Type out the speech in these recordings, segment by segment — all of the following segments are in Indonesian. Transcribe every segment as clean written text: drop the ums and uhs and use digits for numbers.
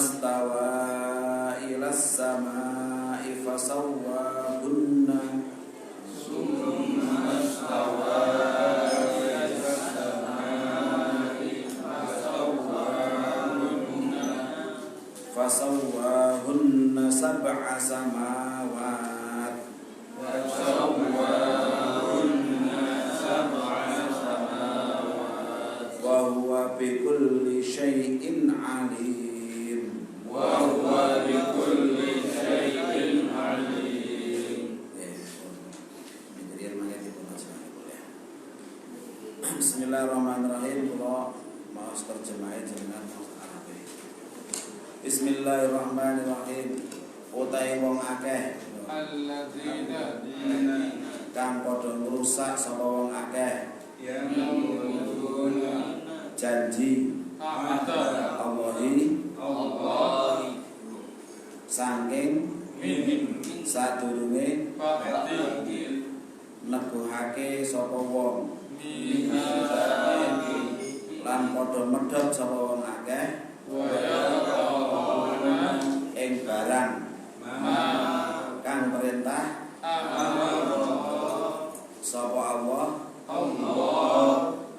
stawa ilas sama'i fasawwahunna fasawwahunna sab'a samawat wa huwa bikulli syai'in alim Bismillahirrahmanirrahim. Kula maos terjemahe jenengan Arabe. Bismillahirrahmanirrahim. Utahe wong akeh alladzina kang padha ngrusak sapa wong akeh yang janji Allahi saking sadurunge neguhake sapa wong lan padha medhot sapa wong akeh ing barang kang perintah sapa Allah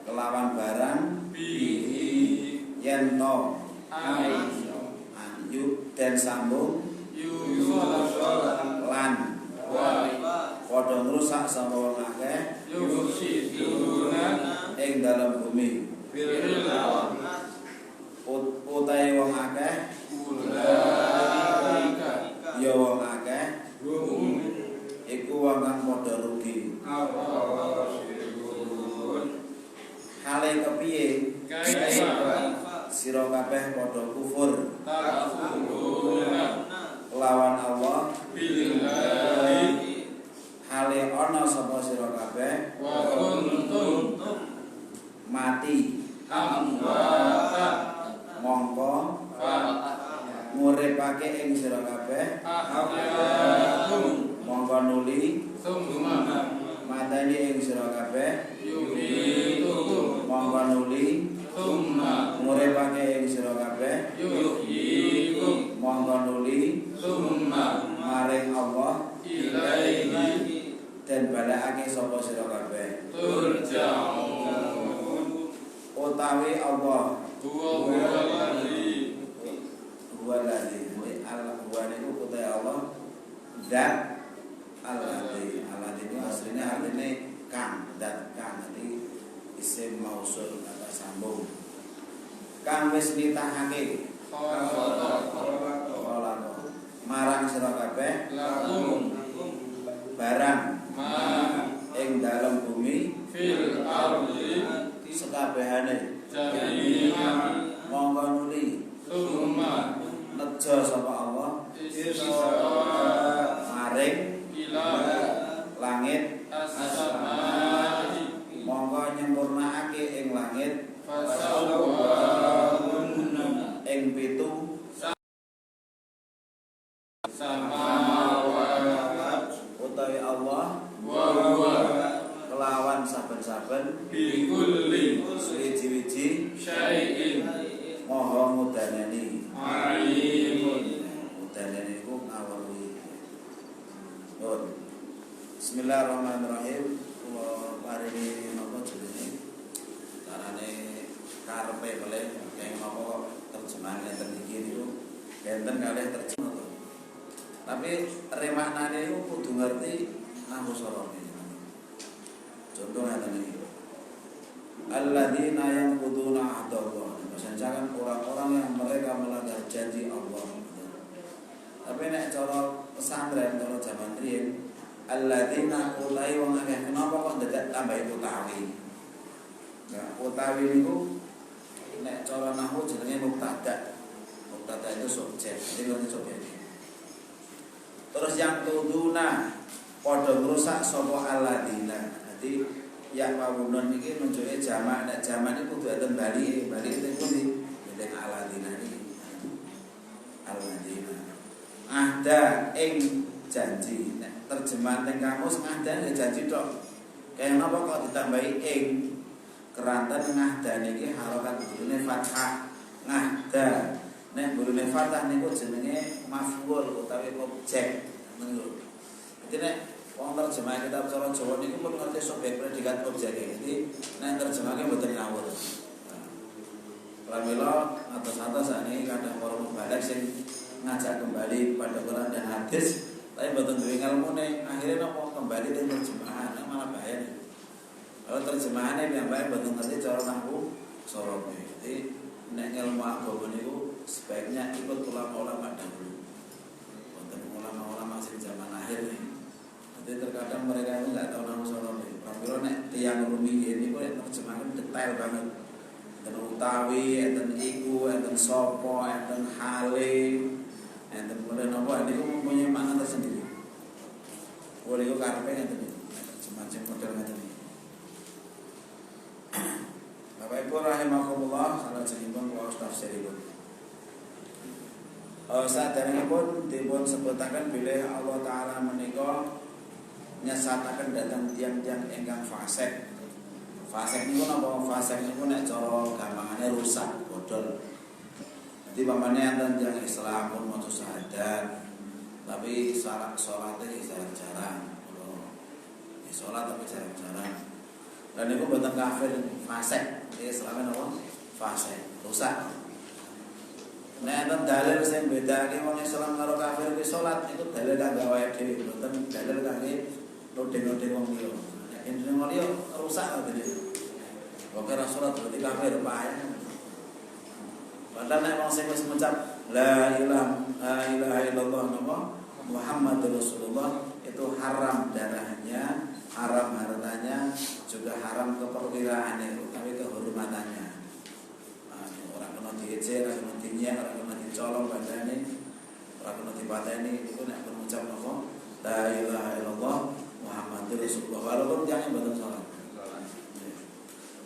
kelawan barang yen to ayu den sambung lan padha ngrusak sapa wong akeh ing dalam bumi utahe wong akeh ya wong akeh iku wong kang padha rugi hale kepiye sira kabeh padha kufur lawan Allah hale ana sapa sira kabeh mati mongko nguripake ing sira kabeh mongko nuli mateni ing sira kabeh mongko nuli nguripake ing sira kabeh mongko nuli maring Allah dan balakake sapa sira kabeh utawi Allah huwaladzi huwa niku utawi Allah zat alladzi itu aslinya artinya kang dan kang nanti isim mausul kata sambung kang wis nitahake marang sira kabeh barang ing dalem bumi fil ardi sekabehane monggo nuli nejo sapa Allah maring langit monggo nyempurnakake ing langit ing pitu utawi Allah kelawan saben-saben bikulli suwiji-wiji syai'in maha mudanani alimun mudanani ku ngawruhi. Bismillahirrahmanirrahim. Kula paringi napa jenenge carane karepe boleh kaya napa terjemahan ngeten iki niku enten kalih terjemah. Tapi remaknane iku kudu ngerti nahwu sarane. Contoh ngeten iki. Alladzina yanquduna ahdallah. Maksudnya orang-orang yang mereka melanggar janji Allah. Tapi nek cara pesantren cara zaman riyen alladzina utawi wong akeh kenapa kok dadak tambah utawi. Ya, utawi niku nek cara nahwu jenenge mubtada. Mubtada itu subjek, jadi kan subjek. Terus yang tuduna padha ngrusak sapa alladzina. Jadi ya pawunan iki nunjuke jamak, nek jamak iki kudu enten bali itu pundi? Nek alladzina iki. Alladzina. Ahda ing janji. Nek terjemahan teng kamus ahda ing janji tok. Kaya napa kok ditambahi ing? Keranten ngahdan iki harokat kudune fathah. Ngahda Nek gurune fatah niku jenenge maf'ul utawi objek. Niku. Dadi nek wong terjemah kitab cara Jawa niku pun ngerti subjek predikat objek. Jadi nek terjemahke mboten ngawur. Pramila atas-atas sakniki kadang para mubalek sing ngajak kembali pada Quran dan hadis, tapi mboten duwe ngelmune, akhirnya nopo kembali ning terjemahan malah bahaya. Kalau terjemahane piyambake mboten ngerti cara nahwu sorof. Jadi nek ngelmu agama niku sebaiknya ikut ulama-ulama dahulu, bukan ulama-ulama sing zaman akhir nih. Jadi terkadang mereka itu nggak tahu nama sorof. Kalau nek tiang rumiyin ini kok terjemahan detail banget. Enten utawi, enten iku, enten sopo, enten hale, enten kemudian apa? Ini mempunyai makna tersendiri. Boleh itu karpe enten semacam model enten ini. Bapak Ibu rahimakumullah, salah jenipun kula tafsiripun. Saderengipun dipun sebutaken bilih Allah taala menika nyesataken dhateng tiyang-tiyang ingkang fasik. Fasik niku napa? Fasik niku nek cara gampangane rusak, bodol. Dadi pamane enten tiyang Islam pun maca syahadat, tapi salate jarang-jarang. Salat tapi jarang-jarang. Dan niku mboten kafir, fasik. Islame napa? Fasik, rusak. Nek enten dalil sing bedake wong Islam karo kafir kuwi salat itu dalil kanggo awake dhewe, mboten dalil kangge nodeng-nodeng wong liya. Nek nodeng wong liya rusak dalil. Kok ora salat berarti kafir pae. Padahal nek wong sing wis ngucap la ilaha illallah napa Muhammadur Rasulullah itu haram darahnya, haram hartanya, juga haram keperwiraannya, tapi kehormatannya. Orang kena diece, orang kena dinyak, orang kena dicolong badane, orang kena dipateni, itu nek mengucap napa la ilaha illallah Muhammadur Rasulullah. Walaupun dia mboten salat.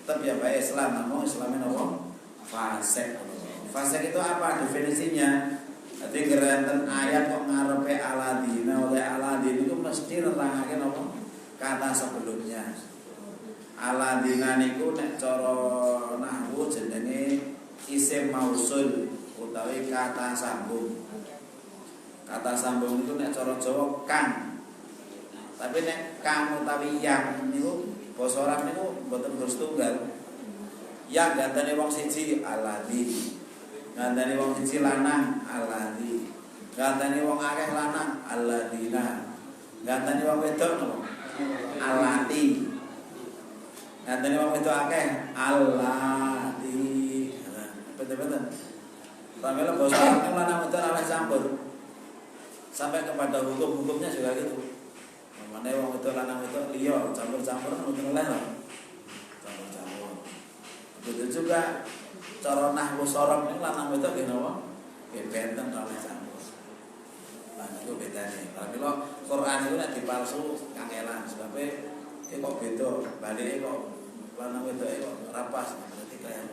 Tetap ya baik Islam, namun Islamnya napa? Fasik. Fasik itu apa definisinya? Jadi gerenten ayat kok ngarepe aladina oleh aladin itu mesti nerangake napa? Kata sebelumnya. Aladina niku nek cara nahwu jenenge isim mausul utawi kata sambung. Kata sambung itu nek cara Jawa kang. Tapi nek kang utawi yang niku basa Arab niku mboten bersetunggal. Yang gantane wong siji aladi. Gantane wong siji lanang aladi. Gantane wong akeh lanang aladina. Gantane wong wedok napa? Alati. Gantane wong wedok akeh alati. Betul-betul. Pamela basa Arab lanang wedok ora campur. Sampai kepada hukum-hukumnya juga gitu. Mana wong wedok lanang wedok liya campur-campur mboten oleh lho. Campur-campur. Begitu juga cara nahwu sorof niku lanang wedok nggih napa? Nggih benten oleh campur. Lah niku bedane. Kalau Quran itu nek dipalsu kangelan sebab kok beda, balike kok lanang wedok kok ora pas berarti kaya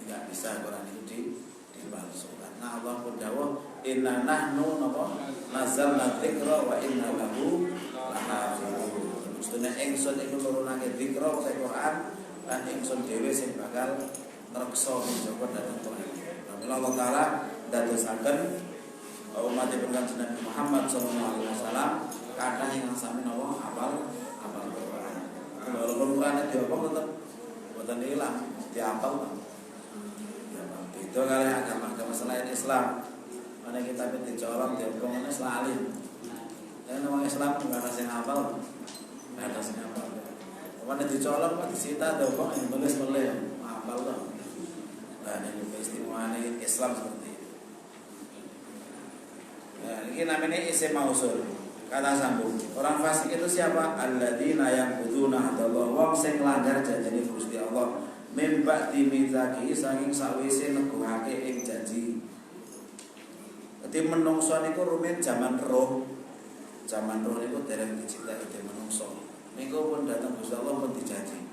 tidak bisa Quran itu dipalsukan. Nah Allah pun dawuh inna nahnu napa nazzalna dzikra wa inna lahu lahafizun. Mestine ingsun iku nurunake dzikra wa Quran lan ingsun dhewe sing bakal ngreksa menjaga dhateng Quran. Allah taala dadosaken umat Nabi Muhammad sallallahu alaihi wasallam kathah ingkang sami napa hafal Quran. Walaupun Quran diopong tetep boten ilang, dihafal. Itu kali agama selain Islam. Mana kita dicolong diopong ini selalim. Dan orang Islam enggak ada yang hafal. Enggak ada yang hafal. Mana dicolong kok disita diopong yang tulis boleh hafal loh. Nah, ini keistimewaan Islam seperti itu. Nah, ini namanya isim mausul. Kata sambung. Orang fasik itu siapa? Alladzina yaquduna hadallah wa sing langgar janjine Gusti Allah. Mimba dimitsaki saking sawise neguhake ing janji. Dadi menungso niku rumin zaman roh. Zaman roh niku dereng diciptakake dening menungso. Niku pun datang Gusti Allah pun dijanji.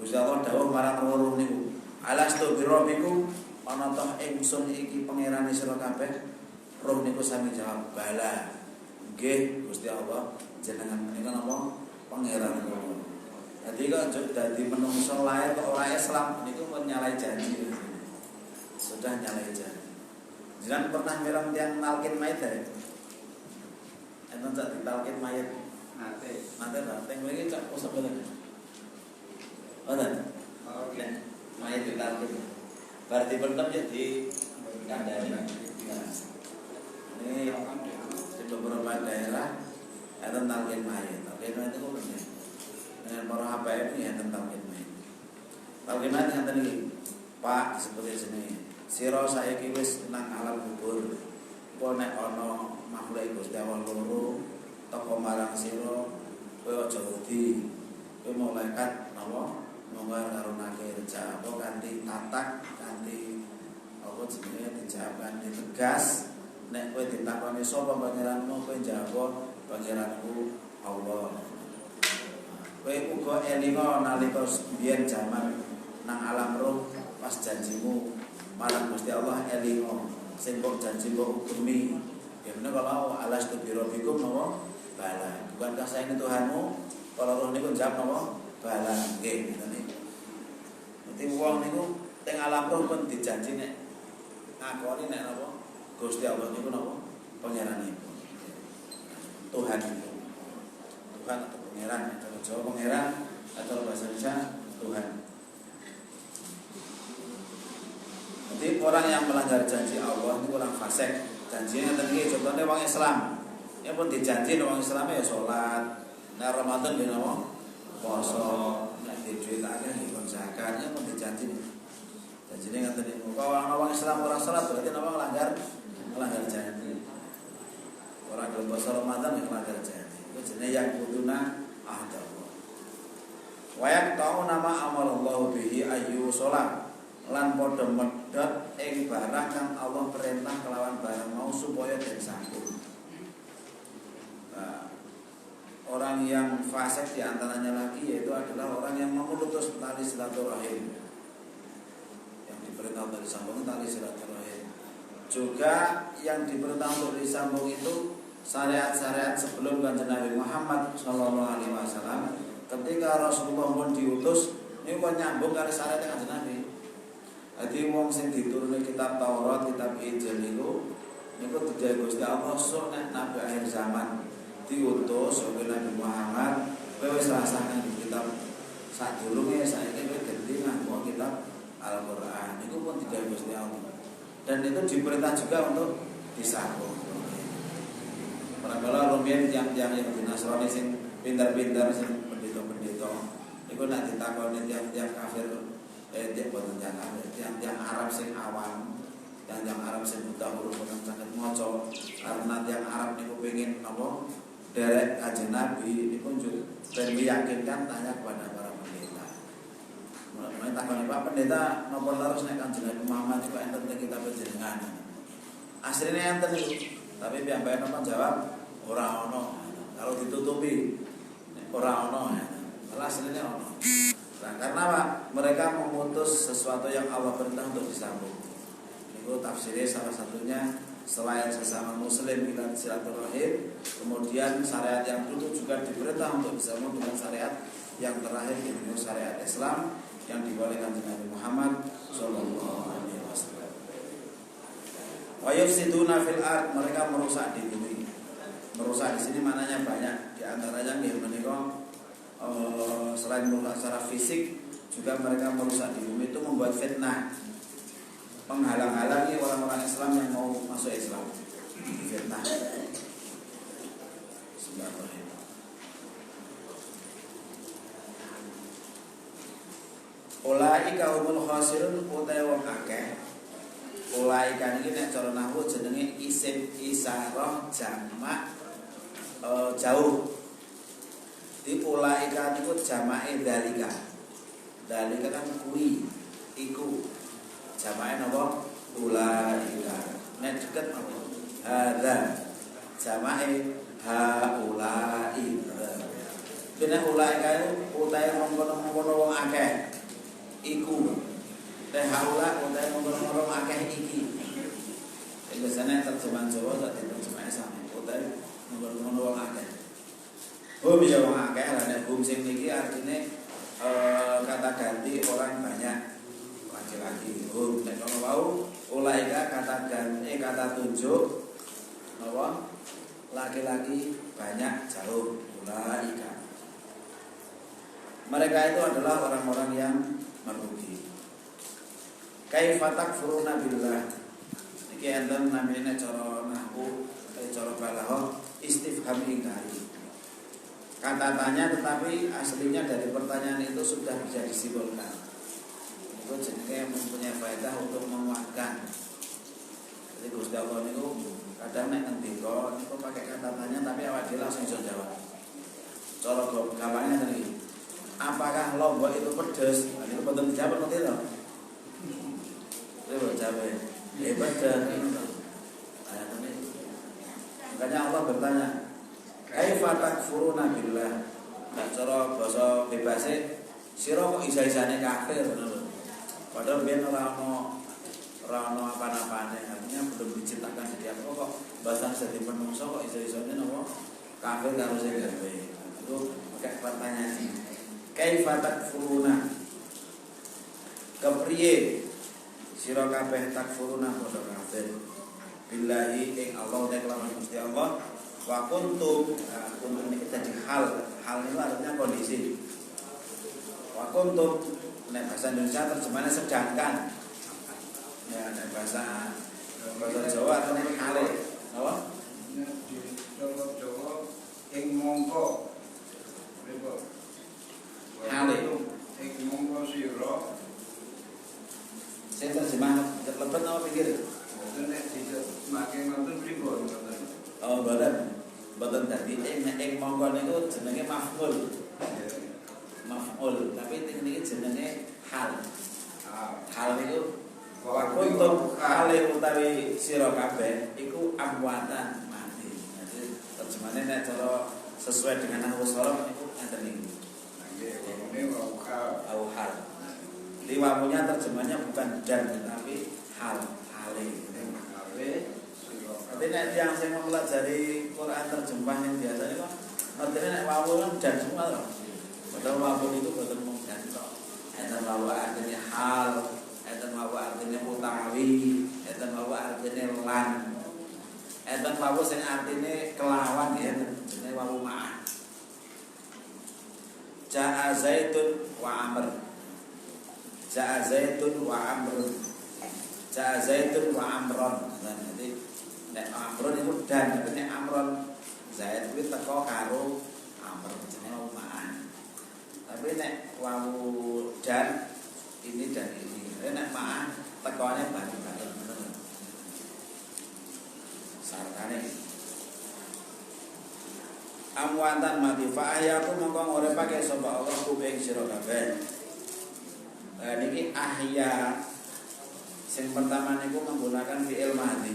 Gusti Allah dawuh marang roh niku, "Alastu bi rabbikum?" Ana toh ingsun iki pangerane sira kabeh? Roh niku sami jawab, "Bala." Nggih, Gusti Allah jenengan menika napa? Pangeran kula. Jadi kok dadi menungso lahir kok ora Islam niku pun nyalai janji. Sudah nyalai janji. Jangan pernah mirang tiang nalkin mayit ya. Enten cak ditalkin mayit. Nate lah, teng mriki cak kosok boten. Boten. Oke. Mayit ditalkin. Bar dipendhem ya di kandhani. Ini di beberapa daerah enten talkin mayit. Talkin mayit itu penting. Dengan para habaib ini enten talkin mayit. Talkin mayit ngeten iki. Pak seperti sini. Sira saiki wis nang alam kubur. Apa nek ana makhluk Gusti Allah loro teko marang sira, kowe aja wedi. Kowe malaikat napa? Monggo karo nakir jawab kanthi tatak, kanthi apa jenenge dijawab kanthi tegas. Nek kowe ditakoni sapa pangeranmu, kowe jawab pangeranku Allah. Kowe uga elinga nalika biyen jaman nang alam roh pas janjimu marang Gusti Allah elinga sing kok janji mbok ukumi. Ya bener kalau alas tu birobikum napa? Bala. Bukankah saya ini Tuhanmu? Kalau roh niku jawab napa? Bala. Nggih ngoten niku. Dadi wong niku teng alam roh pun dijanji nek ngakoni nek napa? Gusti Allah niku napa? Pangeranipun. Tuhan itu. Tuhan atau pangeran, atau Jawa pangeran, atau bahasa Indonesia Tuhan. Jadi orang yang melanggar janji Allah itu orang fasik. Janjinya tadi contohnya orang Islam. Ya pun dijanji orang Islam ya sholat. Nah Ramadan dia nama puasa. Nah di duit akeh ya zakat. Ya pun dijanji. Janjinya tadi. Kalau orang Islam orang sholat berarti nama melanggar janji. Orang dalam puasa Ramadan yang melanggar janji. Itu jenis yang kuduna ahdahu. Wayak tahu nama amalullahu bihi ayu sholat. Lan padha medhot ing barang kang Allah perintah kelawan barang mau supaya den sambung. Nah, orang yang fasik diantaranya lagi yaitu adalah orang yang memutus tali silaturahim. Yang diperintah untuk disambung tali silaturahim. Juga yang diperintah untuk disambung itu syariat-syariat sebelum Kanjeng Nabi Muhammad SAW. Ketika Rasulullah pun diutus, ini pun nyambung kali syariat Kanjeng Nabi. Jadi wong sing dituruni kitab Taurat, kitab Injil niku dijaya Gusti Allah sok nek nabi akhir zaman diutus oleh Nabi Muhammad, kowe wis rasakan di kitab sadurunge saiki kowe ganti nganggo kitab Al-Qur'an. Niku pun dijaya Gusti Allah. Dan itu diperintah juga untuk disambung. Para kala rumiyin tiyang-tiyang yang Nasrani sing pintar-pintar sing pendeta-pendeta niku nek ditakoni tiyang-tiyang kafir dia boten yang Arab sing awam, yang Arab sing buta huruf boten saged maca karena yang Arab niku pengin apa derek Kanjeng Nabi niku ben meyakinkan tanya kepada para pendeta. Mulane takoni Pak Pendeta napa leres nek Kanjeng Nabi Muhammad niku enten teng kitab panjenengan. Asline enten niku, tapi piyambake napa jawab ora ono. Kalau ditutupi ora ono ya. Malah asline ono. Nah, karena apa? Mereka memutus sesuatu yang Allah perintah untuk disambung. Itu tafsirnya salah satunya selain sesama muslim kita silaturahim, kemudian syariat yang dulu juga diperintah untuk disambung dengan syariat yang terakhir yaitu syariat Islam yang dibolehkan Nabi Muhammad sallallahu alaihi wasallam. Wa yufsiduna fil ard, mereka merusak di bumi. Merusak di sini maknanya banyak, di antaranya nggih menika selain merusak secara fisik juga mereka merusak di bumi itu membuat fitnah, menghalang-halangi orang-orang Islam yang mau masuk Islam. Fitnah. Bismillahirrahmanirrahim. Ulaika humul khasirun utai wong akeh. Ulaika niki nek cara nahwu jenenge isim isyarah jamak jauh. Di ulaika niku jamake dalika. Dalika kan kuwi, iku. Jamake napa? Ulaika. Nek deket apa? Hadza. Jamake haulai. Dene ulaika utahe mongkon-mongkon wong akeh. Iku. Teh haula utahe mongkon-mongkon wong akeh iki. Biasanya terjemahan Jawa tak diterjemahkan sama. Utahe mongkon-mongkon wong akeh. Hum ya wong akeh lan hum sing niki artine kata ganti orang banyak laki-laki. Hum nek ono wau ulaika supaya kata tunjuk bahwa laki-laki banyak jauh. Ulaika, mereka itu adalah orang-orang yang merugi. Kaifa takfuruna billah. Iki enten namine cara nahwu, cara balaghah istifham ingkari. Kata tanya tetapi aslinya dari pertanyaan itu sudah bisa disimpulkan. Itu jenenge mempunyai faedah untuk menguatkan. Jadi Gusti Allah niku kadang nek ngendika niku pakai kata tanya tapi awak dhewe langsung iso jawab. Cara gampangnya tadi, apakah lombok itu pedes? Nah, itu betul dijawab nanti loh. Itu jawab. Pedes. Makanya Allah bertanya, kaifa takfuruna billah? Nah, cara basa bebase sira kok isa-isane kafir ngono lho. Padahal biyen ora ono apa-apane, artinya belum diciptakan jadi apa kok bahasa jadi menungso kok isa-isane napa kafir karo sing gawe. Itu pakai pertanyaan ini. Kaifa takfuruna? Kepriye sira kabeh takfuruna padha kafir billahi ing Allah kelawan Gusti Allah wa kuntum kuntum iki dadi hal itu artinya kondisi. Wa kuntum nek bahasa Indonesia terjemahnya sedangkan. Ya nek bahasa Jawa artinya hale. Apa? Di Jawa ing mongko hale ing mongko sira saya terjemah lebet apa pikir? nek diterjemahke ngoten pripun ngoten. Oh, boten dadi ing mongko niku jenenge maf'ul. Maf'ul, tapi niki jenenge hal. Hal niku wa kuntum hale utawi sira kabeh iku amwatan mati. Jadi terjemahane nek cara sesuai dengan nahwu sharaf niku enten niku. Nggih, au hal. Liwamunya terjemahnya bukan dan tetapi hal, hale. Artinya yang saya mempelajari Quran terjemah yang biasa ini kok artinya nek wawu kan dan semua loh. Padahal wawu itu betul mung dan kok. Enten wawu artinya hal, enten wawu artinya utawi, enten wawu artinya lan. Enten wawu sing artinya kelawan ya, jenenge wawu ma'ah. Ja'a Zaidun wa Amr. Ja'a Zaidun wa Amr. Ja'a Zaidun wa Amron. Nah, jadi nek Amron itu dan nek Amron Zaid kuwi teko karo Amr jenenge ma'an. Tapi nek wawu dan ini dan ini. Nek ma'an tekone bareng-bareng ngono. Sarkane amwatan mati fa ahyaku mongko nguripake sapa Allah kuping sira kabeh. Niki ahya sing pertama niku menggunakan fi'il madhi.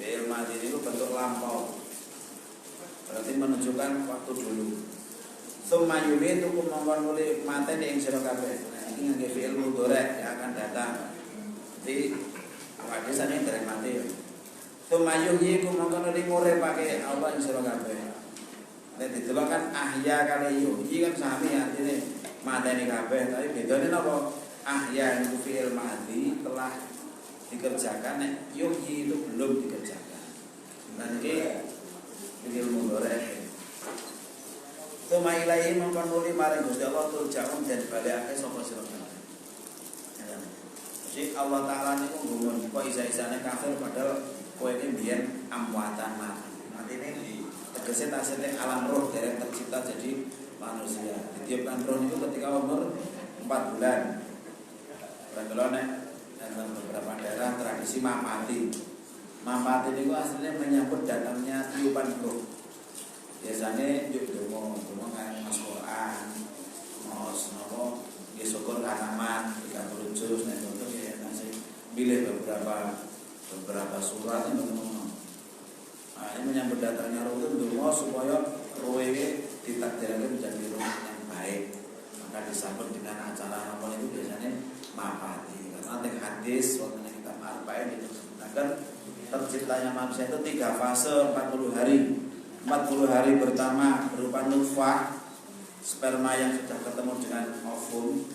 Fi'il madhi niku bentuk lampau. Berarti menunjukkan waktu dulu. Tsumma yumitu mongko nuli mateni ing sira kabeh. Iki ngangge fi'il mudhari yang akan datang. Jadi awake sane dereng mati. Tsumma yuhyikum mongko nuli nguripake Allah ing sira kabeh. Nek didelok kan ahya kali yuhyi kan sami artine mateni kabeh, tapi bedane napa? Ahya niku fi'il madhi telah dikerjakan, nek yuhyi itu belum dikerjakan. Dan iki fi'il mudhari. Tsumma ilaihi mongko nuli maring Gusti Allah turja'un den balekake sapa sira kabeh. Jadi Allah Ta'ala niku nggumun kok isa-isane kafir padahal kowe iki biyen amwatan mati. Matine tegese tasine alam roh dereng tercipta jadi manusia. Ditiupkan roh itu ketika umur 4 bulan. Kalau dalam beberapa daerah tradisi mamati. Mamati itu aslinya menyambut datangnya tiupan roh. Biasanya yuk dongo kan mas Quran, mas nopo, ya syukur halaman 30 juz nek untuk ya nasi pilih beberapa surat yang teman-teman. Nah, ini menyambut datangnya roh itu dongo supaya roh ini ditakdirkan menjadi roh yang baik. Maka disambut dengan acara apa itu biasanya mapati. Karena teng hadis waktu kita ma'arbain itu agar terciptanya manusia itu 3 fase 40 hari. 40 hari pertama berupa nutfah, sperma yang sudah ketemu dengan ovum.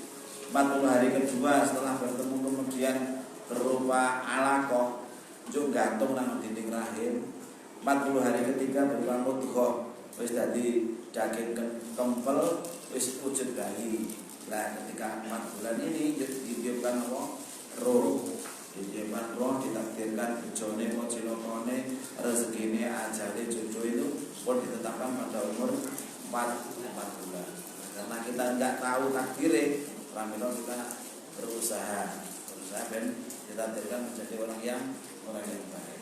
40 hari kedua setelah bertemu kemudian berupa alaqah njuk gantung nang dinding rahim 40 hari ketika berupa mudghah wis dadi daging kempel wis wujud bayi. Nah, ketika 4 bulan ini ditiupkan apa? Roh. Ditiupkan roh, ditakdirkan bojone apa cilokone, rezekine, ajale cucu itu pun ditetapkan pada umur 4 bulan. Karena kita enggak tahu takdire, pramila kita berusaha ben ditakdirkan menjadi orang yang baik.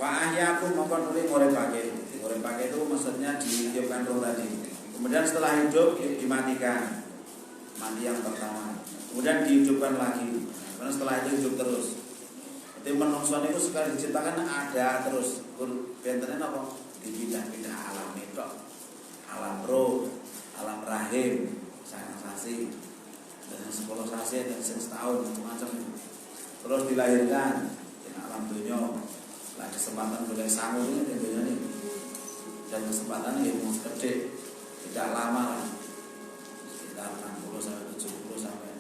Fa'ahyakum mongko nuli nguripake itu maksudnya ditiupkan roh tadi. Kemudian setelah hidup dimatikan. Mati yang pertama. Kemudian dihidupkan lagi. Karena setelah itu hidup terus. Jadi menungso niku sekali diciptakan ada terus. Bentene napa? Dipindah-pindah alam itu. Alam roh, alam rahim, sangat sasi. Dan 10 sasi dan setahun macam itu. Terus dilahirkan di alam dunia. Lah kesempatan boleh sangu ini tentunya nih. Dan kesempatan yang gede, tidak lama lah. Sekitar 60 sampai 70 sampai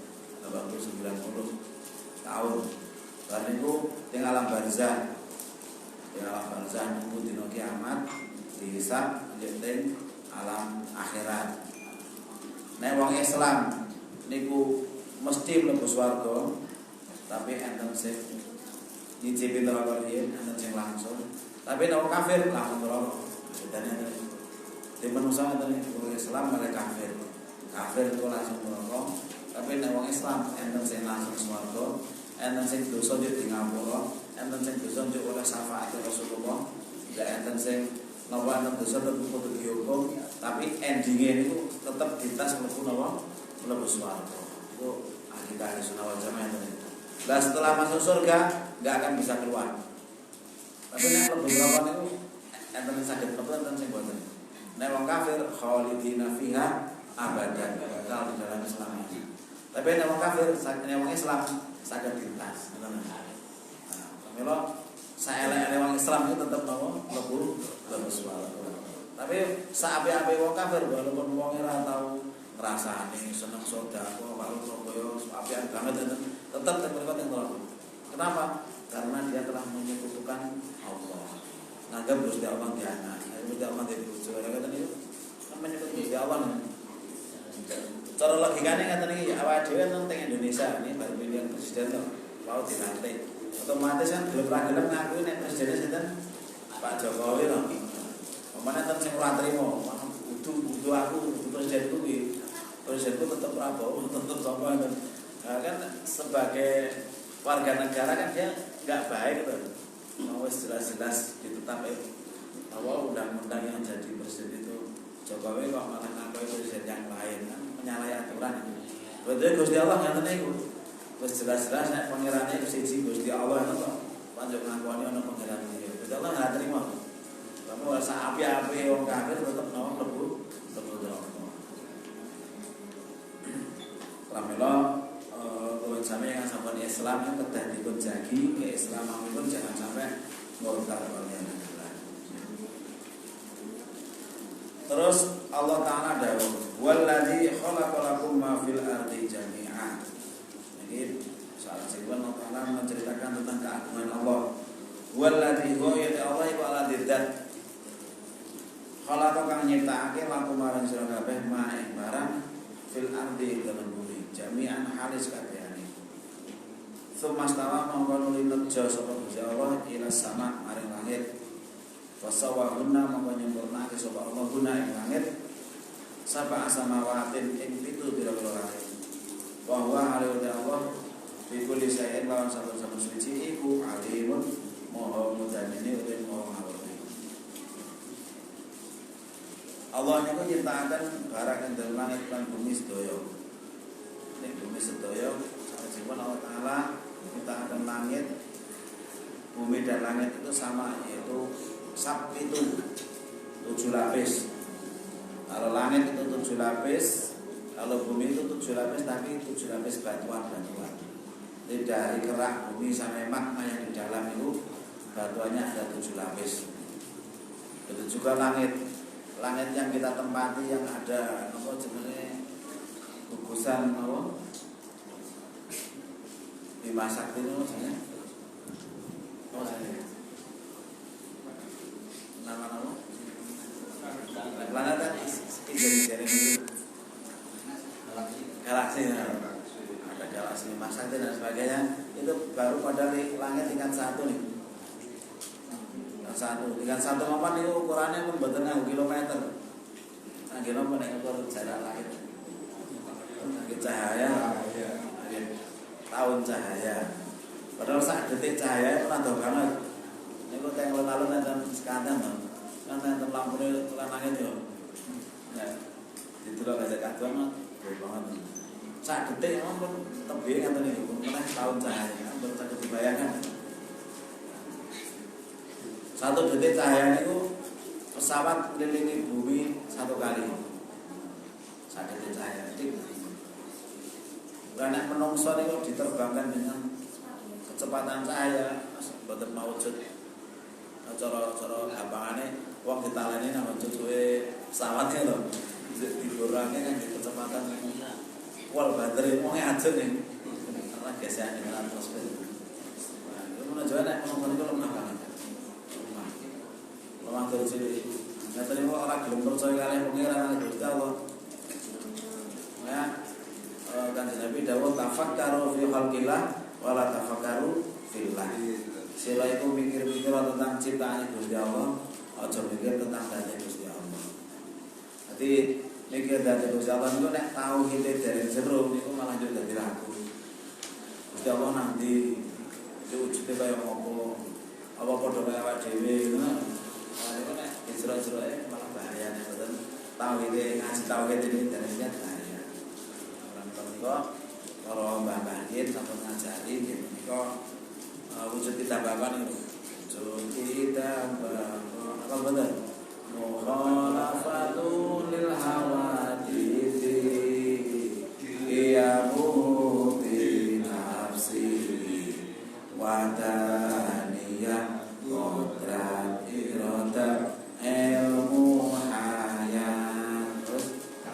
80 90 tahun. Dan itu tinggal alam barzah. Tinggal alam barzah nunggu dino kiamat, dihisab njeng alam akhirat. Nek wong Islam niku mesti mlebu swarga, tapi enten sing nyicipi neraka riyen, enten sing langsung. Tapi nek kafir langsung neraka. Bedane di manusia enten wong Islam malah kafir. Kafir itu langsung neraka, tapi nek wong Islam enten sing langsung swarga, enten sing dosa di ngapura, enten sing dosa oleh syafaat Rasulullah, ya enten sing napa enten dosa kudu dihukum, tapi endingnya itu tetap ditas mlebu napa? Mlebu swarga. Itu akidah Sunnah wal Jamaah itu. Lah setelah masuk surga enggak akan bisa keluar. Tapi nek mlebu neraka niku enten saged mlebu enten sing boten. Nek wong kafir khalidina fiha abadan, kekal di dalam Islam ini. Tapi nek wong kafir, nek wong Islam saged ditas. Nah, mila saelek-elek wong Islam itu tetep napa? Mlebu swarga. Tapi saape-ape wong kafir walaupun wong ora tau ngrasani seneng sedekah kalau koyo apian banget tetap mereka neraka. Kenapa? Karena dia telah menyekutukan Allah. Nganggap Gusti Allah di anak, Gusti Allah di bojo. Kata niku menyekutukan Gusti Allah. Cara logikane ngaten iki awake dhewe nang Indonesia ini baru pilihan presiden to, mau dilantik. Otomatis kan gelem-gelem ngaku nek presiden sinten? Pak Jokowi lho. Pemane ten sing ora trimo, kudu aku presidenku iki. Presidenku tetap Prabowo, tetap sapa itu. Nah, kan sebagai warga negara kan dia enggak baik gitu. Mau jelas-jelas ditetapkan bahwa undang-undang yang jadi presiden itu Jokowi kok malah ngaku presiden yang lain kan menyalahi aturan itu. Berarti Gusti Allah ngaten niku. Wis jelas-jelas nek pangirane siji Gusti Allah itu kok panjang ngakoni ana pangeran iki. Gusti Allah enggak terima. Kamu rasa api-api wong kafir tetep nawa mlebu neraka. Pramila kula sami yang sampun Islam yang kedah dipun jagi keislamanipun jangan sampai murtad kalian. Terus Allah Ta'ala dawuh, "Wallazi khalaqalakum ma fil ardi jami'an." Ini salah satu Allah Ta'ala menceritakan tentang keagungan Allah. Wallazi huwa Allah iku alladzi dzat khalaqa kang nyiptakake lakum marang sira kabeh ma ing barang fil ardi dalam bumi jami'an halis kabehane. Sumastawa mongko nuli nejo sapa Gusti Allah ila sama maring langit. Wasawahunna mongko nyempurnake sapa Allah guna ing langit. Sapa samawatin ing 7 pira-pira langit. Wa huwa alihi Allah fi kulli shay'in lawan saben-saben suci iku alimun maha mudhanine utawa maha ngawurne. Allah niku nyiptakaken barang ing dalem langit lan bumi sedaya. Ning bumi sedaya sajipun Allah Taala nyiptakaken langit, bumi dan langit itu sama, yaitu sab itu 7 lapis. Kalau langit itu 7 lapis, kalau bumi itu 7 lapis, tapi 7 lapis batuan-batuan. Jadi dari kerak bumi sampai magma yang di dalam itu batuannya ada 7 lapis. Begitu juga langit. Langit yang kita tempati yang ada apa jenenge Busan apa? Bima Sakti itu maksudnya? Oh saya. Nama-nama? Planet kan ijen-ijen itu. Galaksi. Ada galaksi Bima Sakti dan sebagainya. Itu baru pada langit tingkat 1 nih. Tingkat 1 mapan itu ukurannya pun betul kilometer. Nah, kira pun ukur jarak langit. Langit cahaya, tahun cahaya. Padahal saat detik cahaya itu rada banget. Ini kok yang alun-alun dan sekanten loh. Kan yang lampu itu langit yo. Ya, didelok aja kadoan mah banget. Saat detik emang pun tebih ngoten niku, meneh tahun cahaya. Ampun saged dibayangkan. Satu detik cahaya itu pesawat kelilingi bumi 1 kali. Satu detik cahaya itu. Karena menungso itu diterbangkan dengan kecepatan cahaya, mboten mawujud. Cara gampangane wong ditaleni nang cucuke pesawat ya lho. Dikurangke kan kecepatan wal baterai wong ajeng nih. Karena gesekan dengan atmosfer. Nah, itu menunjukkan nek menungso itu lemah banget. Lemah terus iki. Nek terus ora gelem percaya kalih pengiran Gusti Allah. Ya, kan Nabi dawuh tafakkaru fi khalqillah wala tafakkaru fillah. Sira iku mikir-mikir tentang ciptaan Gusti Allah, aja mikir tentang dadi Gusti Allah. Dadi mikir dadi Gusti Allah niku nek tauhide dereng jero niku malah yo dadi ragu. Gusti Allah nanti diwujude kaya ngopo? Apa padha kaya awake dhewe ngono. Nah, niku nek jero-jeroe malah bahayane mboten. Tauhide ngaji tauhid ini dereng bahaya. Menika para mbah-mbah nggih sampun ngajari nggih menika wujud kita bapak itu. Wujud kita bapak apa bener? Mukhalafatul lil hawaditsi qiyamu bi nafsi wa taniyah qadrat irada ilmu hayat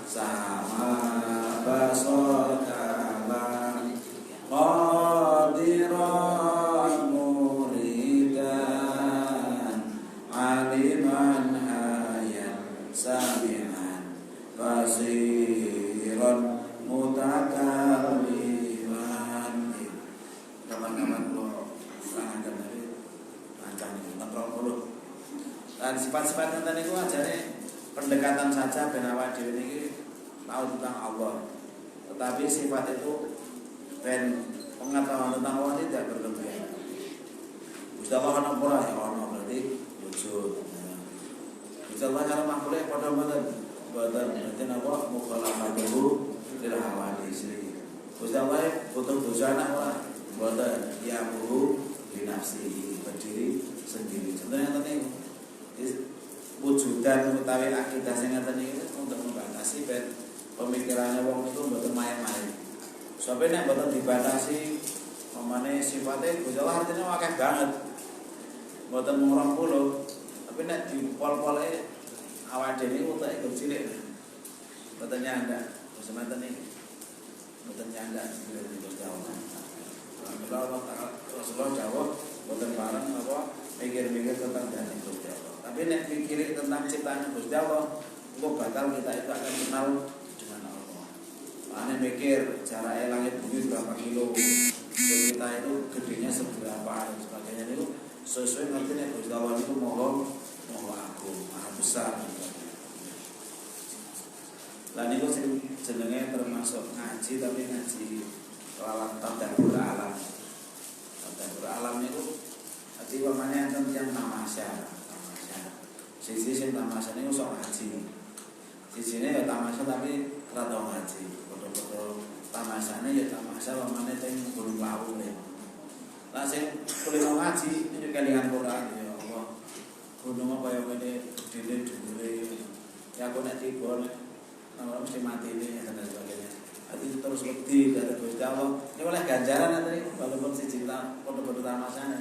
sama basor kalam qadiran muridan aliman hayat sami'an basiran mutakalliman. Kapan-kapan lo sangaken dari ancam iki 40. Dan sifat-sifat ngeten niku ajane pendekatan saja ben awake dhewe niki tahu tentang Allah. Tetapi sifat itu ben pengetahuan tentang Allah tidak berlebihan. Gusti Allah ana ora ya ana berarti wujud. Gusti Allah karo makhluk padha mboten. Berarti napa mukhalafatuhu lil hawadits. Gusti Allah butuh bojo anak ora? Mboten. Ya buhu binafsi berdiri sendiri. Contohnya tadi wujudan utawi akidah sing ngaten iki untuk membatasi ben pemikirannya wong itu mboten main-main. Sampai nek mboten dibatasi pemane sifatnya Gusti Allah artinya akeh banget. Mboten mung 20, tapi nek dipol-pole awake dhewe utek ikut cilik. Mboten nyandak. Sementen iki. Mboten nyandak di Gusti Allah. Allah Rasulullah dawuh mboten bareng apa mikir-mikir tentang dadi Gusti Allah. Tapi nek mikir tentang ciptaan Gusti Allah, kok bakal kita itu akan kenal dengan Allah. Ane mikir jarak langit bumi berapa kilo, kita itu gedenya seberapa dan sebagainya itu sesuai nanti nek Gusti Allah itu maha agung, maha besar. Lan niku jenenge termasuk ngaji tapi ngaji lawan tadabbur alam. Tadabbur alam niku dadi wamane enten yang tamasya. Sisi sing tamasya niku sok ngaji. Sisine ya tamasya tapi rada ngaji. Padha-padha tamasyane ya tamasya wamane teng gunung lawu ne. Lah sing kulino ngaji iki kelingan Quran ya Allah. Gunung apa ya ngene gedene dhuwure. Ya aku nek tiba nek mesti mati ini dan sebagainya. Hati terus wedi dari Gusti Allah. Ini oleh ganjaran nanti walaupun si cinta foto-foto tamasyane.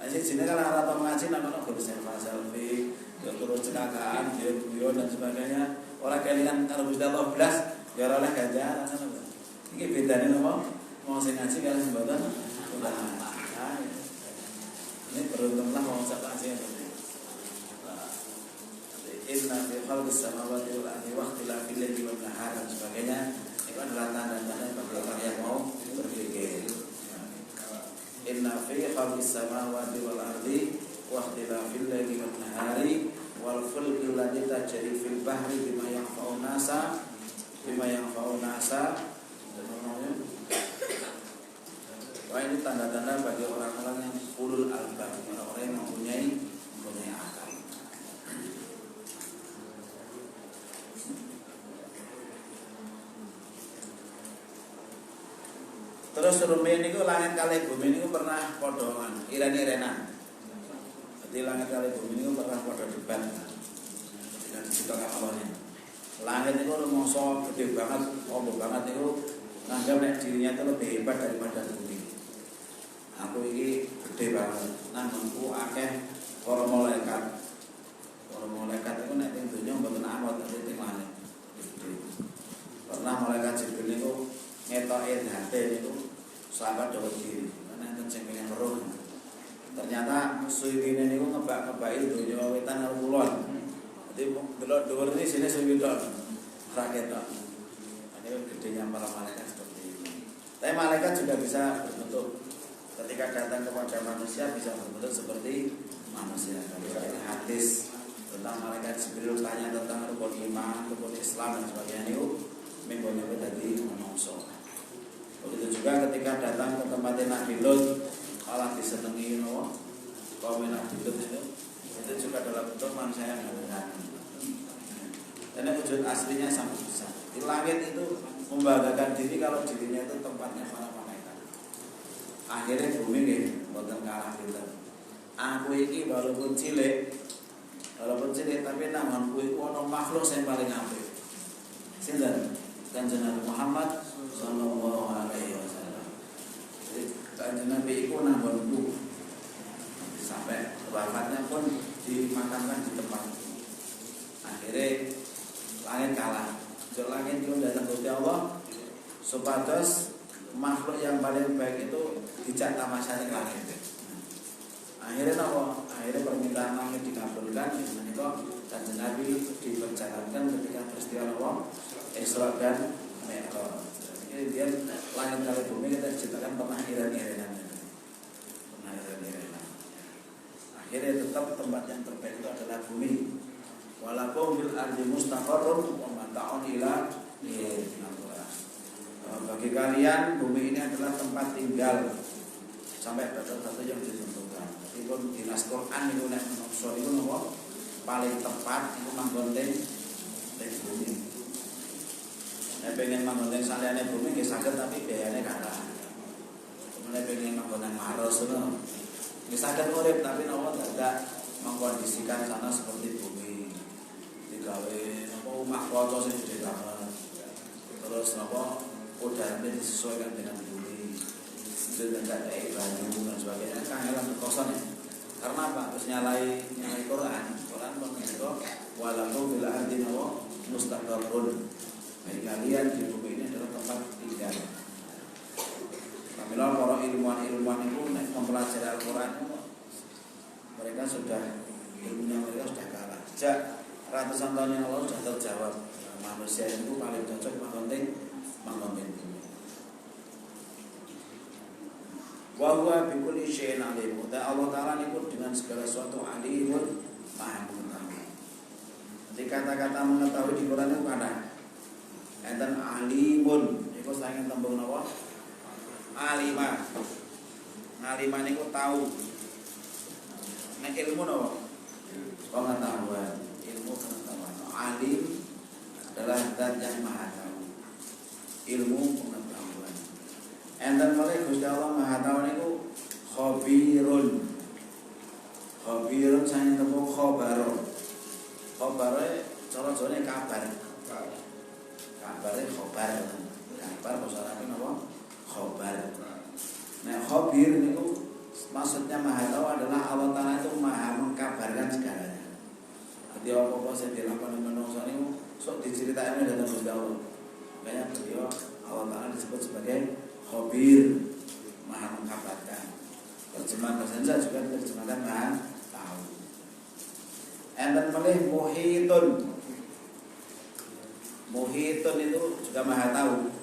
Lah sing jenenge kalau ora tau ngaji nang ono guru selfie, terus celakaan, dia guyon dan sebagainya. Ora kelingan karo Gusti Allah blas, biar oleh ganjaran ngono. Iki bedane napa? Wong sing ngaji karo sing mboten. Ini beruntunglah wong sak ngaji. Inna fi khalqis samawati wal ardi wa ikhtilafil laili wan nahar dan sebagainya itu adalah tanda-tanda bagi orang yang mau berpikir. Inna fi khalqis samawati wal ardi wa ikhtilafil laili wan nahari wal fulki allati tajri fil bahri bima yanfa'un nasa Wah, ini tanda-tanda bagi orang-orang yang ulul albab, orang-orang yang mempunyai akal. Terus rumiyin niku langit kali bumi niku pernah padha iren-irenan. Jadi langit kali bumi niku pernah padha debat. Dengan cerita awalnya. Langit niku rumangsa gede banget, ombo banget niku nganggap nek dirinya itu lebih hebat daripada bumi. Aku iki gede banget, nanggonku akeh para malaikat. Para malaikat iku nek ning donya mboten amot nek ning langit. Pernah malaikat Jibril niku ngetoke dhate niku sahabat dawuh diri. Nek sing pengen weruh. Ternyata musuh iki niku ngebak-ngebaki donya wetan karo kulon. Jadi delok dhuwur iki sine sing wedok raket tok. Ini gedenya para malaikat seperti ini. Tapi malaikat juga bisa berbentuk ketika datang kepada manusia bisa berbentuk seperti manusia. Kalau ini hadis tentang malaikat Jibril tanya tentang rukun iman, rukun Islam dan sebagainya itu mimpi-mimpi tadi menungso. Begitu juga ketika datang ke tempat Nabi Lut malah disenangi kaum Nabi Lut itu juga dalam bentuk manusia yang benar. Karena wujud aslinya sangat besar. Di langit itu membanggakan diri kalau dirinya itu tempatnya para malaikat. Akhirnya bumi nih, bukan kalah kita. Aku ini walaupun cilik tapi namanku itu ada makhluk yang paling apik. Sinten? Kanjeng Nabi Muhammad sallallahu alaihi wasallam. Jadi Kanjeng Nabi itu namanku sampai wafatnya pun dimakamkan di tempat. Akhirnya langit kalah. Langit itu datang Gusti Allah supados makhluk yang paling baik itu dijak tamasane langit. Akhirnya apa? Akhirnya permintaan langit dikabulkan. Menika Kanjeng Nabi diperjalankan ketika peristiwa Allah Isra dan Mi'raj. Jadi dia langit kali bumi kita ceritakan pernah iren-irenan. Akhirnya tetap tempat yang terbaik itu adalah bumi. Walaupun bil ardi mustaqarrun wa mata'un ila bagi kalian bumi ini adalah tempat tinggal sampai pada satu yang ditentukan. Meskipun dinas Quran itu nek menungso itu nopo paling tepat itu manggon teng bumi. Nek pengen manggon teng saliyane bumi nggih saged tapi biayane kathah. Nek pengen manggon nang Maros ngono nggih saged urip tapi nopo dadak mengkondisikan sana seperti bumi. Digawe napa omah kaca sing gedhe banget. Terus napa udarane disesuaikan dengan bumi. Itu tidak ada banyu dan sebagainya. Kangelan kosong ya. Karena apa? Terus nyalai Quran mengatakan walaupun bila ardi nawa mustaqarrun. Bagi kalian di bumi ini adalah tempat tinggal. Kamilah para ilmuwan itu mempelajari Al-Quran, mereka sudah ilmunya mereka sudah kalah. Sejak ratusan tahun yang lalu sudah terjawab manusia itu paling cocok menggunting bumi. Wa huwa bi kulli syai'in alim. Allah Ta'ala niku dengan segala sesuatu alimun maha mengetahui. Jadi kata-kata mengetahui di Quran itu ada. Enten alimun iku saking tembung napa? Alimah. Alimah niku tahu. Nek ilmu napa? Pengetahuan. Ilmu pengetahuan. Alim adalah zat yang maha tahu. Ilmu pengetahuan. Enten oleh Gusti Allah Maha Tahu niku khabirun. Khabirun saking tembung khabaro. Khabare cara jane kabar. Kabare khabar. Kabar basa Arab napa? Khabar. Nah, khabir niku maksudnya Maha Tahu adalah Allah Ta'ala itu Maha mengkabarkan segalanya. Jadi apa-apa sing dilakukan menungso niku sok diceritakne datang Gusti Allah. Makanya beliau Allah Ta'ala disebut sebagai khabir, maha mengkabarkan. Terjemahan bahasa Indonesia juga diterjemahkan maha tahu. Enten melih muhitun. Muhitun itu juga maha tahu.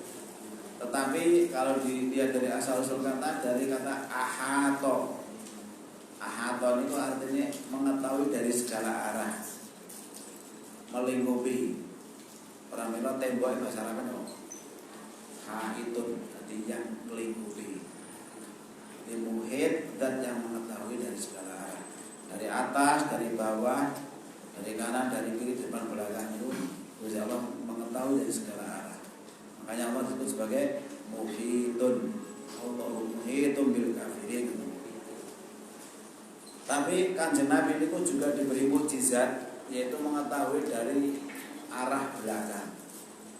Tetapi kalau dilihat dari asal usul kata, dari kata ahato. Ahato itu artinya mengetahui dari segala arah, melingkupi. Orang bilang tembok bahasa Arab itu haitun, artinya yang melingkupi. Ini muhit, dan yang mengetahui dari segala arah, dari atas, dari bawah, dari kanan, dari kiri, depan, belakang. Itu Gusti Allah mengetahui dari segala arah. Makanya Allah disebut sebagai muhitun. Allahu muhitun bil kafirin. Tapi Kanjeng Nabi itu juga diberi mukjizat, yaitu mengetahui dari arah belakang.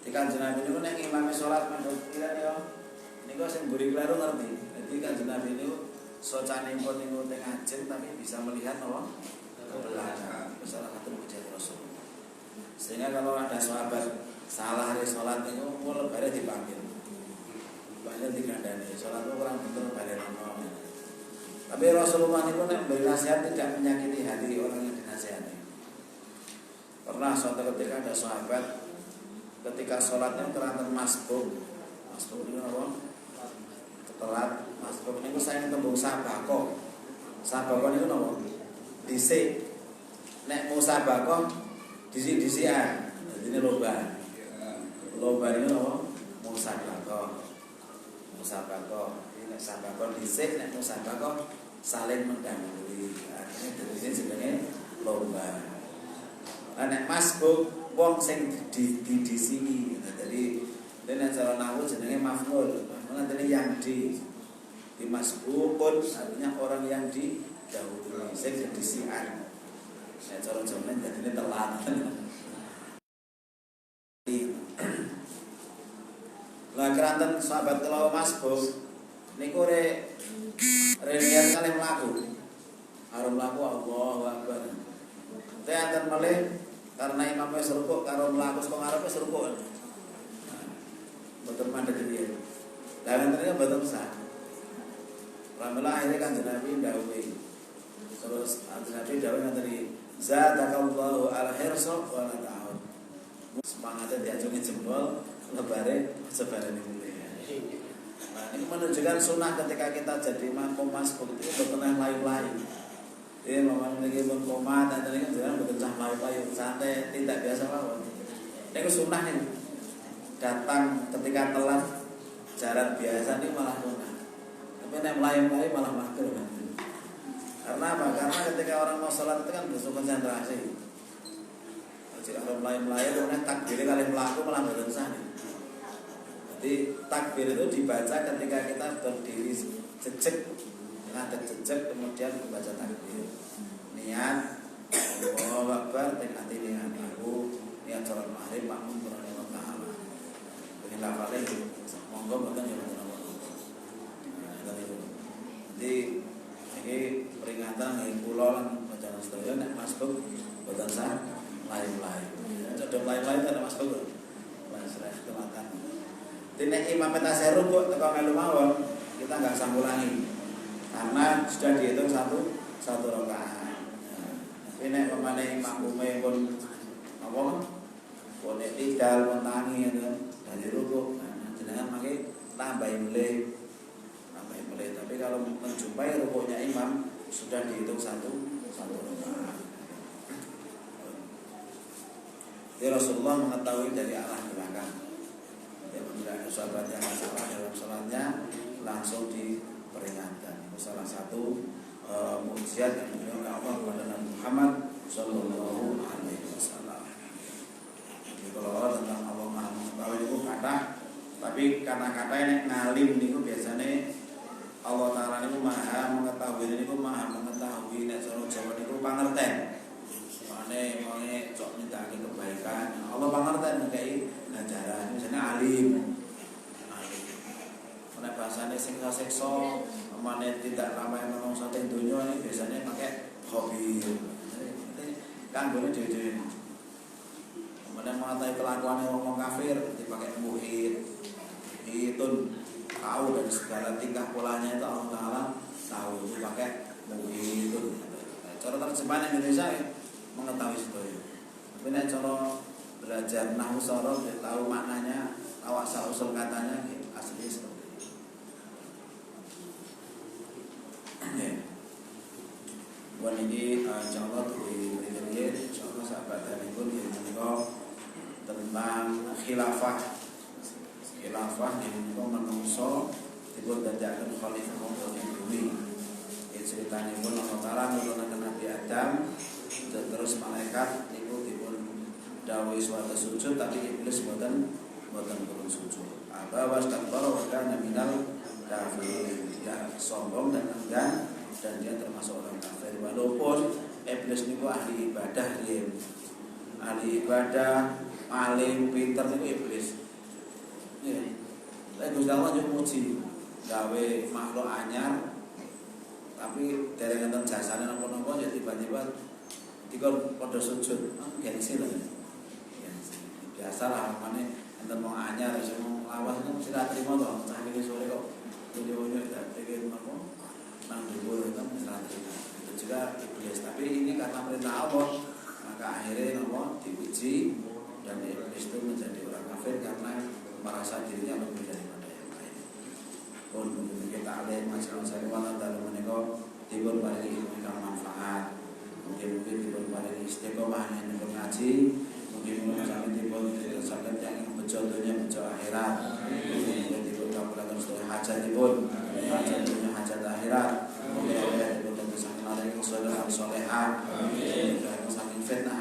Di Kanjeng Nabi itu nek imam salat mendhut kira ya niku sing mburi kleru ngerti. Jadi Kanjeng Nabi itu socanipun niku teng ajeng tapi bisa melihat apa ke belakang. Itu salah satu mukjizat Rasul. Sehingga kalau ada sahabat salah hari salat niku mul bare dipanggil. Banyak dikandani, salat itu kurang bener bare nono. Tapi Rasulullah itu nek beri nasihat tidak menyakiti hati orang yang dinasihati. Pernah suatu ketika ada sahabat ketika sholatnya terlantar masbuk. Masbuk itu apa? Telat masbuk itu saya tembung sabako. Sabako itu apa? Dhisik. Nek mau sabako dhisik-dhisikan. Jadi ini loba. Loba itu apa? Mau sabako. Mau sabako. Nek sabako dhisik, nek mau sabako saling mendahului. Akhirnya dari sini sebenarnya lomba. Nek masbuk wong sing didisiki. Jadi dene cara nahwu jenenge maf'ul. Maf'ul artinya yang di masbukun artinya orang yang didahului, sing didisikan. Nek cara jaman dadine telat. Lah keranten sahabat kula masbuk niku niat kalih mlaku. Arep mlaku Allahu Akbar. Teater melih karena imamnya serupuk karo mlaku saka ngarepe serupuk. Mboten mandeg dia. Lah ternyata mboten sah. Pramila akhirnya Kanjeng Nabi ndhawuhi. Terus Kanjeng Nabi dawuh ngene, "Zadakallahu al-hirsa wa la ta'ud." Semangatnya diacungi jempol, lebare sebarane mulih. Nah, ini menunjukkan sunnah ketika kita jadi makmum masbuk itu betul-betul layu-layu. Ini memang lagi berkoma dan tadi kan jangan berkencang layu-layu, santai, tidak biasa mawon. Ini sunnah nih. Datang ketika telat jalan biasa ini malah sunnah. Tapi yang layu-layu malah makruh. Karena apa? Karena ketika orang mau sholat itu kan butuh konsentrasi. Jika orang layu-layu, kemudian takbirnya kali melaku malah berkencang. Jadi takbir itu dibaca ketika kita berdiri jejek, ngadeg jejek, kemudian membaca takbir. Niat Allahu Akbar, tekati niat aku niat sholat maghrib makmum berani Allah Ta'ala. Begini lafalnya monggo bahkan yang jadi ini peringatan yang pulau lan bacaan sedaya nek masbuk boten sah lain-lain. Cedok lain-lain ada masbuk. Mas rek kelatan. Dene imam tasawuf rukuk teko melu mawon, kita enggak usah ulangi. Karena sudah dihitung satu rakaat. Ini pemane makmume pun apa? Pun tidak mentangi dari rukuk. Jenengan mangke tambahi melih. Tapi kalau menjumpai rukuknya imam sudah dihitung satu rakaat. Jadi Rasulullah mengetahui dari arah belakang. Bila ada sahabat yang masalah dalam sholatnya langsung diperingatkan. Itu salah satu mukjizat yang diberikan Allah kepada Nabi Muhammad Sallallahu Alaihi Wasallam. Jadi kalau Allah tentang Allah Maha Mengetahui itu kata, tapi kata-kata ini ngalim itu biasanya Allah Ta'ala itu Maha Mengetahui, ini Maha Mengetahui. Nek cara Jawa itu pangerten. Mane cok nyedaki kebaikan. Allah pangerten kayak ganjaran. Misalnya alim. Nek bahasane sing sekso, mane tidak ramai menungso teng donya ini biasanya pakai hobi. Kanggone dhewe-dhewe. Kemudian yang mengetahui kelakuan orang kafir dipakai muhitun, tahu dan segala tingkah polanya itu Allah Taala tahu, dipakai muhitun. Cara terjemahan Indonesia mengetahui sedoyo. Tapi nek cara belajar nahwu sorof tahu maknanya, tahu asal usul katanya asli seperti itu. Buat ini insyaallah diberi insyaallah sahabat tadi pun menika tentang khilafah yang menungso dipun dadiaken khalifah ing bumi. Ceritanya pun Allah Taala nurunaken Nabi Adam, terus malaikat niku dipun dawuhi suatu sujud tapi iblis boten purun sujud. Aba wastakbara wa kana minal kafirin. Ya sombong dan enggan dan dia termasuk orang kafir. Walaupun iblis niku ahli ibadah riyen. Ahli ibadah, alim, pinter niku iblis. Ya. Lah Gusti Allah yo muji gawe makhluk anyar tapi dereng enten jasane napa-napa ya tiba-tiba dikon padha sujud. Gengsi lho. Biasalah mane enten wong anyar sing lawas kok mesti ra trimo to. Cah iki sore kok video-video tak pengen apa nang dhuwur itu mesti ra trimo. Itu juga iblis, tapi ini karena perintah Allah maka akhirnya napa dipuji dan iblis itu menjadi orang kafir karena merasa dirinya lebih daripada yang lain. Pun kita alih masalah saya wala dalam menika dipun paringi ilmu kang manfaat. Mungkin dipun paringi istiqomah yen ngaji, mungkin sami dipun saged yang bejo dunya bejo akhirat. Mungkin dipun kabulaken sedaya hajatipun, hajat dunya hajat akhirat. Mungkin dipun sami maring saleh salehah. Mungkin saking fitnah